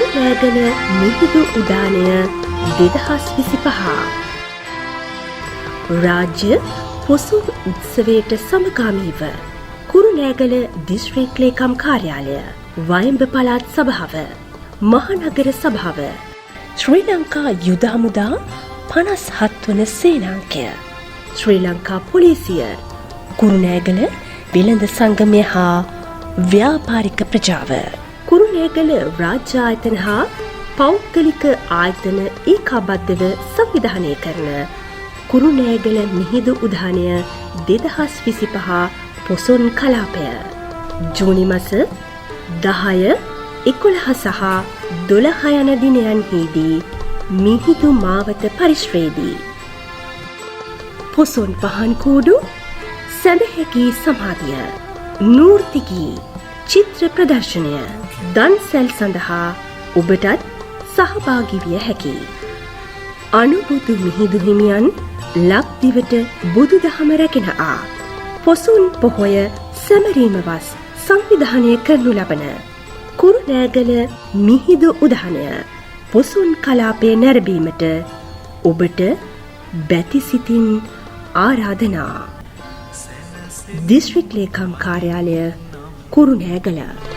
කුරුණෑගල මිහිඳු උදානය 2025 රාජ්‍ය පොසොන් උත්සවයට සමගාමීව කුරුණෑගල දිස්ත්‍රික් ලේකම් කාර්යාලය, වයඹ පළාත් සභාව, මහනගර සභාව, ශ්‍රී ලංකා යුද හමුදා 57 වන සේනාංකය, ශ්‍රී ලංකා පොලිසිය, කුරුණෑගල වෙළඳ සංගමය හා ව්‍යාපාරික ප්‍රජාව, කුරුණෑගල රාජ්‍ය ආයතන හා පෞද්ගලික ආයතන ඒකාබද්ධව සංවිධානය කරන කුරුණෑගල මිහිඳු උදානය 2025 පොසොන් කලාපය ජූනි මාස 10, 11 සහ 12 යන දිනයන්හිදී මිහිඳු මාවත පරිශ්‍රයේදී පොසොන් පහන් කූඩු, සැදැහැකී සමාධිය, නූර්තිකී චිත්‍ර ප්‍රදර්ශනය, දන්සැල් සඳහා ඔබටත් සහභාගී විය හැකියි. අනුබුදු මිහිඳු හිමියන් ලක්දිවට බුදුදහම රැගෙන පොසොන් පොහොය සැමරීමවස් සංවිධානය කරනු ලබන කුරුණෑගල මිහිඳු උදානය පොසොන් කලාපය නැරඹීමට ඔබට බැතිසිතින් ආරාධනා. දිස්ත්‍රික් ලේකම් කාර්යාලය, කුරුණෑගල.